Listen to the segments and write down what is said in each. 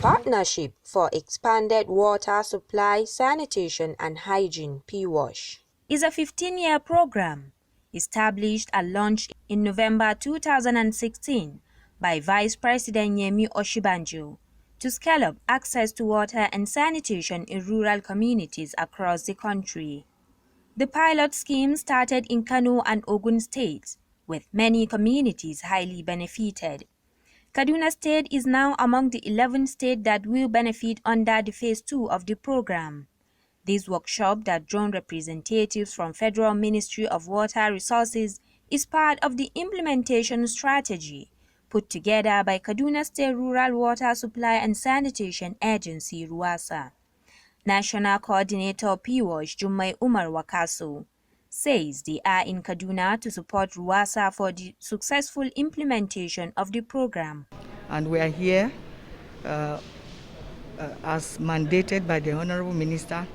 Partnership for Expanded Water Supply, Sanitation and Hygiene (PEWASH) is a 15-year program established and launched in November 2016 by Vice President Yemi Oshibanjo to scale up access to water and sanitation in rural communities across the country. The pilot scheme started in Kano and Ogun states, with many communities highly benefited. Kaduna State is now among the 11 states that will benefit under the Phase 2 of the program. This workshop that drawn representatives from Federal Ministry of Water Resources is part of the implementation strategy put together by Kaduna State Rural Water Supply and Sanitation Agency (RUWASA). National Coordinator PEWASH Jummai Umar Wakaso says they are in Kaduna to support RUWASA for the successful implementation of the program. And we are here as mandated by the Honorable Minister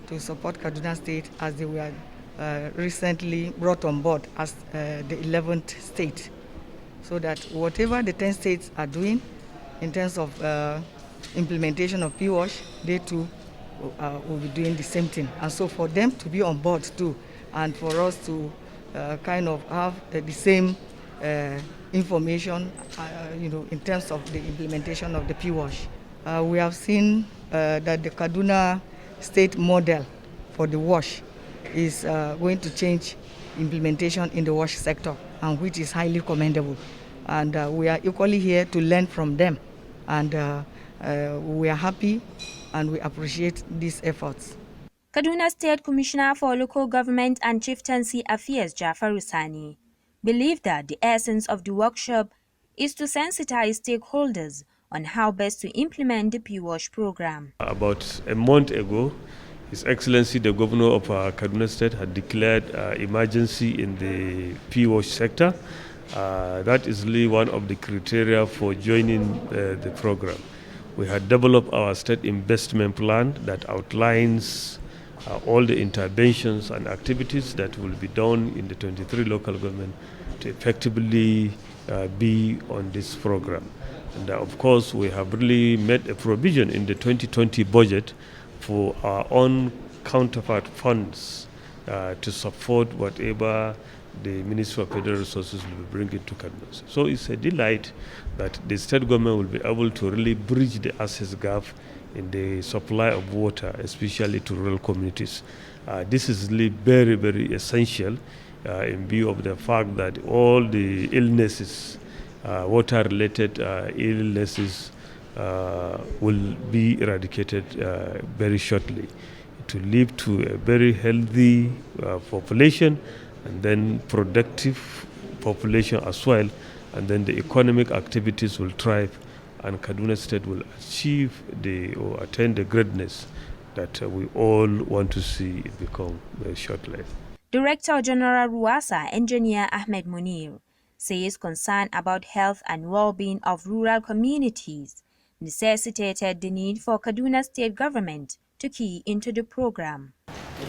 to support Kaduna State as they were recently brought on board as the 11th state, so that whatever the 10 states are doing in terms of implementation of PEWASH, they too will be doing the same thing. And so for them to be on board too, and for us to kind of have the same information, in terms of the implementation of the PEWASH. We have seen that the Kaduna State model for the WASH is going to change implementation in the WASH sector, and which is highly commendable. And we are equally here to learn from them, and we are happy and we appreciate these efforts. Kaduna State Commissioner for Local Government and Chieftaincy Affairs Jafar Rusani believed that the essence of the workshop is to sensitize stakeholders on how best to implement the PEWASH program. About a month ago, His Excellency the Governor of Kaduna State had declared emergency in the PEWASH sector. That is really one of the criteria for joining the program. We had developed our state investment plan that outlines all the interventions and activities that will be done in the 23 local government to effectively be on this program. And of course, we have really made a provision in the 2020 budget for our own counterpart funds to support whatever the Ministry of Federal Resources will be bringing to Kaduna. So it's a delight that the state government will be able to really bridge the access gap in the supply of water, especially to rural communities. This is really very, very essential in view of the fact that all the illnesses, water-related illnesses, will be eradicated very shortly to lead to a very healthy population, and then productive population as well, and then the economic activities will thrive, and Kaduna State will achieve or attain the greatness that we all want to see it become very shortly. Director General RUWASA, Engineer Ahmed Munir, says concern about health and well-being of rural communities necessitated the need for Kaduna State government to key into the program.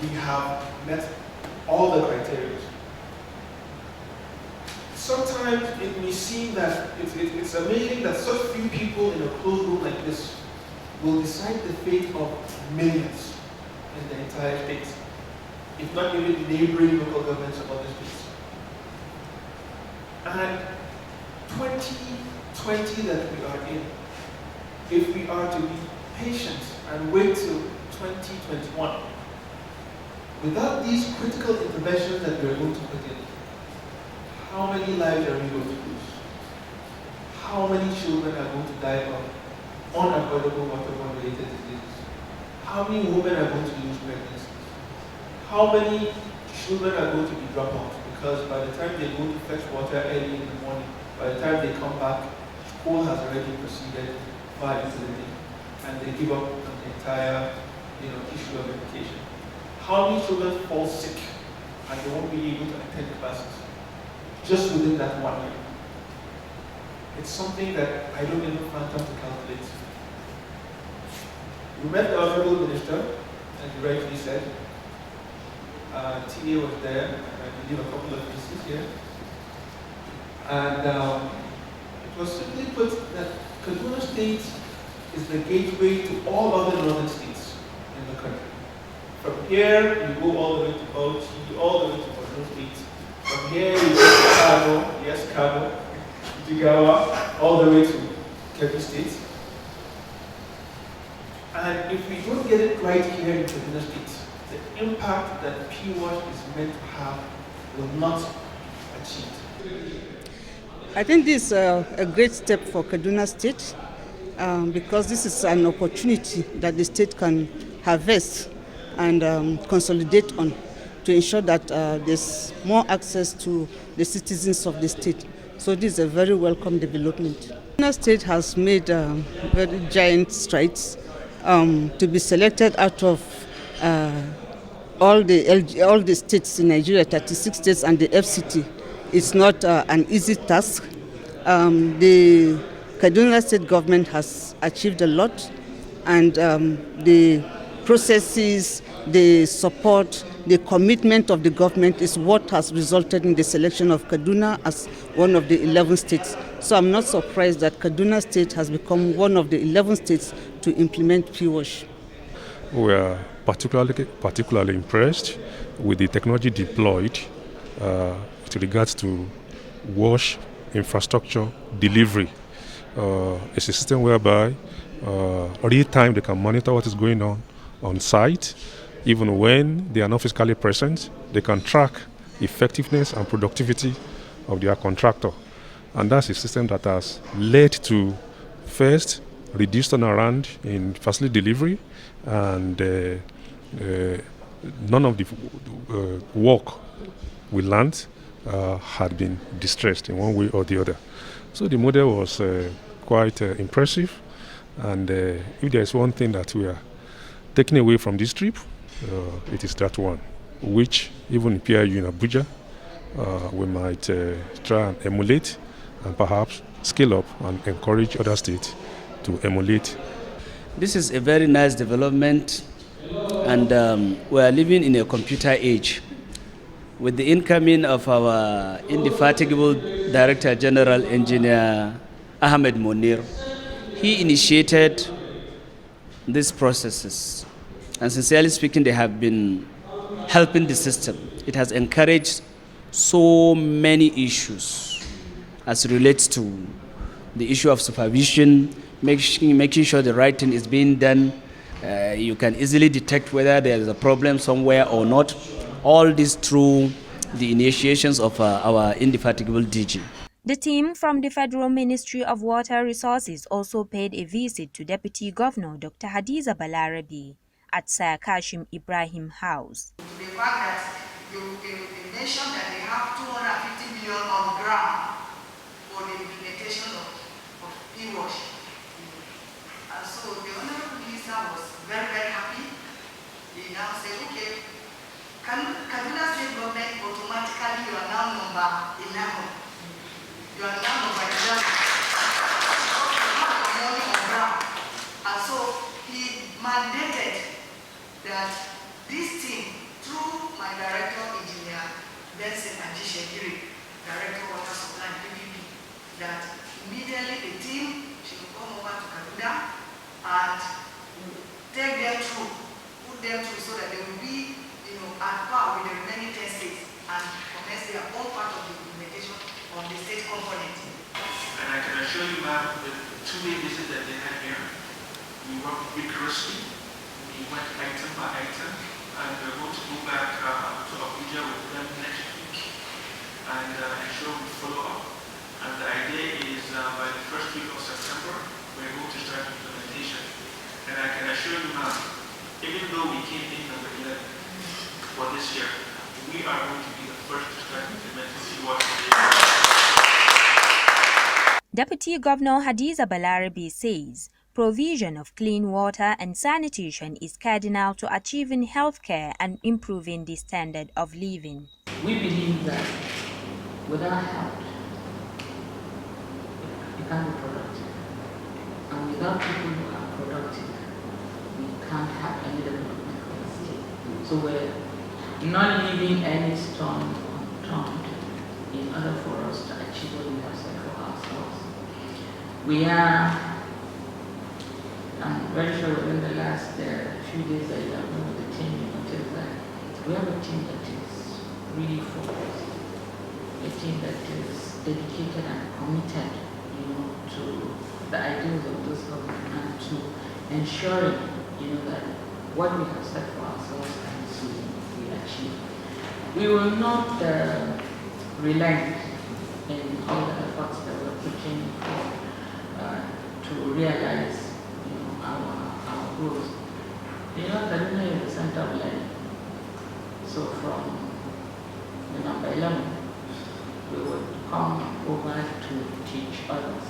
We have met all the criteria. Sometimes it may seem that it's amazing that such few people in a closed room like this will decide the fate of millions in the entire state, if not even the neighboring local governments of other states. And 2020 that we are in, if we are to be patient and wait till 2021, without these critical interventions that we are going to put in, how many lives are we going to lose? How many children are going to die of unavoidable waterborne-related diseases? How many women are going to lose pregnancies? How many children are going to be dropouts? Because by the time they go to fetch water early in the morning, by the time they come back, school has already proceeded far into the day, and they give up on the entire issue of education. How many children fall sick and they won't be able to attend classes just within that 1 year? It's something that I don't even fathom to calculate. We met the Honorable Minister, as you rightly said. TA was there, and I believe a couple of pieces here. And it was simply put that Kaduna State is the gateway to all other northern states in the country. From here, you go all the way to Bauchi, all the way to Borno State. From here, you go to Kano, yes, Kano, Jigawa, all the way to Kebbi State. And if we don't get it right here in Kaduna State, the impact that PEWASH is meant to have will not achieved. I think this is a great step for Kaduna State because this is an opportunity that the state can harvest and consolidate on to ensure that there's more access to the citizens of the state. So this is a very welcome development. Kaduna State has made very giant strides to be selected out of all the states in Nigeria, 36 states and the FCT. It's not an easy task. The Kaduna State government has achieved a lot, and the processes, the support, the commitment of the government is what has resulted in the selection of Kaduna as one of the 11 states. So I'm not surprised that Kaduna State has become one of the 11 states to implement PEWASH. We are particularly impressed with the technology deployed with regards to WASH infrastructure delivery. It's a system whereby real time they can monitor what is going on site. Even when they are not physically present, they can track effectiveness and productivity of their contractor. And that's a system that has led to, first, reduced turnaround in facility delivery, and none of the work we learned had been distressed in one way or the other. So the model was quite impressive, and if there is one thing that we are taking away from this trip, it is that one, which even in PIU in Abuja, we might try and emulate and perhaps scale up and encourage other states to emulate. This is a very nice development, and we are living in a computer age. With the incoming of our indefatigable Director General Engineer Ahmed Monir, he initiated these processes, and sincerely speaking, they have been helping the system. It has encouraged so many issues as it relates to the issue of supervision, making sure the right thing is being done. You can easily detect whether there is a problem somewhere or not. All this through the initiations of our indefatigable DG. The team from the Federal Ministry of Water Resources also paid a visit to Deputy Governor Dr. Hadiza Balarabe at Sir Kashim Ibrahim House. The fact that they mentioned that they have 250 million on ground for the implementation of PEWASH. And so the Honorable Minister was very, very happy. He now said, okay, Kaduna State government automatically you are now number 11. You are now number 11. You have the money on ground. And so he mandated that this team, through my director engineer, Benson Ajishegiri, Director Water Supply and PPP, that immediately the team should come over to Kaduna and take them through, put them through so that they will be at par with the remaining 10 states and commence their own part of the implementation on the state component. And I can assure you, ma'am, the two-day visit that they had here, we worked vigorously. We went item by item, and we're going to go back to Abuja with them next week and ensure we follow up. And the idea is by the first week of September, we're going to start implementation. And I can assure you, ma'am, even though we came in number 11 for this year, we are going to be the first to start implementing PEWASH. Deputy Governor Hadiza Balarabe says provision of clean water and sanitation is cardinal to achieving healthcare and improving the standard of living. We believe that without health, you can't be productive. And without people who are productive, we can't have any development of the state. So we're not leaving any stone unturned in order for us to achieve what we have set for ourselves. We are very sure within the last few days that you have known the team, you notice that we have a team that is really focused, a team that is dedicated and committed, to the ideals of this government and to ensuring, that what we have set for ourselves and we achieve. We will not relent in all the efforts that we're putting to realize, our goals. Kaduna is the center of learning. So from the number 11, we would come over to teach others.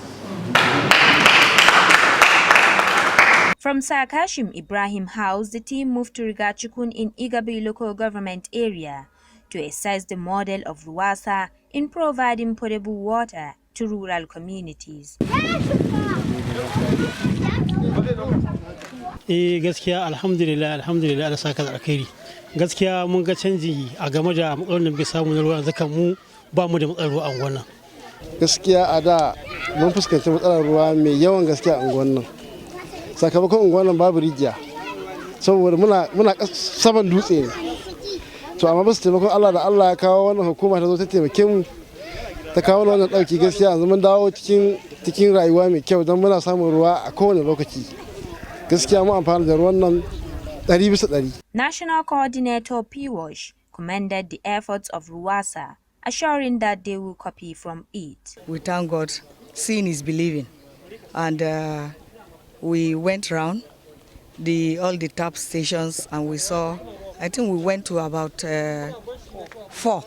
From Sarkashim Ibrahim House, the team moved to Rigachukun in Igabi local government area to assess the model of Ruwasa in providing potable water to rural communities. Gaskiya alhamdulillah Allah saka da alkhairi. Gaskiya mun ga canji a game da matsalolin da muke samu na ruwa zakan mu ba mu da matsalar ruwa a unguwan nan. Gaskiya a da mun fuskanci matsalar ruwa mai yawan gaskiya a unguwan nan. Sakamakon unguwan nan babu rijiya. Saboda muna saman dutse ne. To amma basu taimakon Allah da Allah ya kawo wannan hukuma ta zo ta taimake mu. Ta kawo wannan dauki gaskiya yanzu mun dawo cikin rayuwa mai kyau don muna samun ruwa a kowane lokaci. Gaskiya mu amfana da ruwan nan 100%. National Coordinator PEWASH commended the efforts of Ruwasa, assuring that they will copy from it. We thank God, seeing is believing, and we went around all the tap stations and we saw, I think we went to about 4,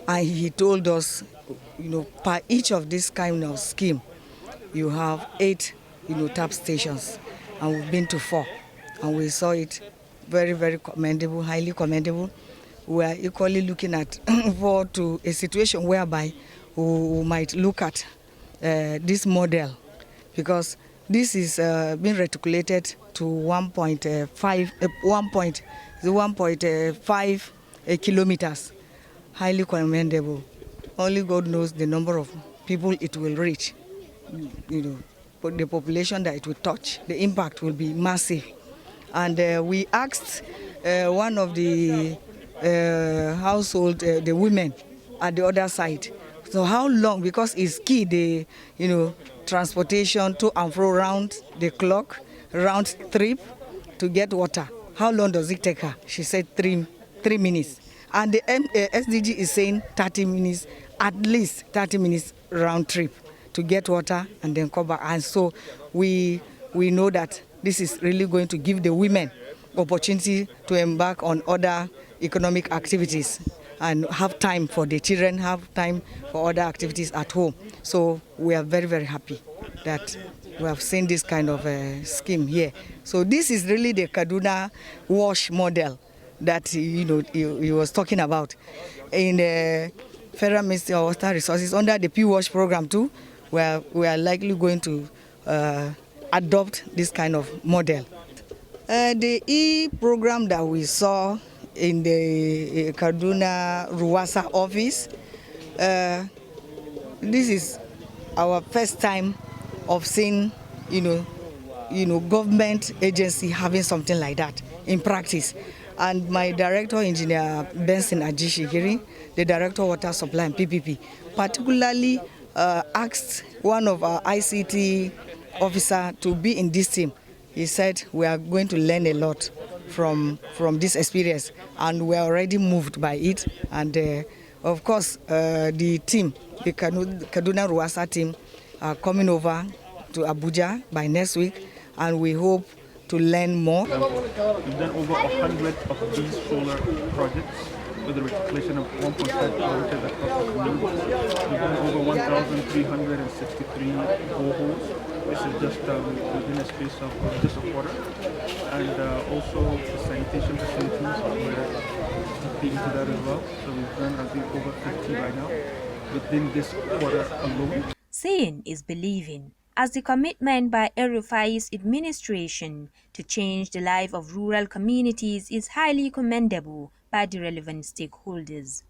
and he told us, per each of this kind of scheme, you have 8, tap stations, and we've been to 4, and we saw it very, very commendable, highly commendable. We are equally looking at forward to a situation whereby we might look at this model, because this is being reticulated to 1.5 kilometers, highly commendable. Only God knows the number of people it will reach, but the population that it will touch, the impact will be massive. And we asked one of the household, the women at the other side, so how long, because it's key, the transportation to and fro round the clock, round trip to get water. How long does it take her? She said 3 minutes. And the SDG is saying 30 minutes, at least 30 minutes round trip to get water and then come back. And so we know that this is really going to give the women opportunity to embark on other economic activities and have time for the children, have time for other activities at home. So we are very, very happy that we have seen this kind of scheme here. So this is really the Kaduna WASH model that he was talking about. In the Federal Ministry of Water Resources, under the PEWASH program too, where we are likely going to adopt this kind of model. The e-program that we saw in the Kaduna Ruwasa office, this is our first time of seeing, government agency having something like that in practice. And my director, Engineer Benson Ajishigiri, the Director of Water Supply and PPP, particularly asked one of our ICT officer to be in this team. He said we are going to learn a lot from this experience, and we are already moved by it. And of course, the team, the Kaduna Ruwasa team, are coming over to Abuja by next week, and we hope to learn more. We've done over 100 of these solar projects with a reticulation of 1.5 kilometers across the community. We've done over 1,363 boreholes. This is just within a space of just a quarter. And also the sanitation facilities, we're deeply into that as well. So we've done, I think, over 50 right now within this quarter alone. Seeing is believing, as the commitment by El-Rufai's administration to change the life of rural communities is highly commendable by the relevant stakeholders.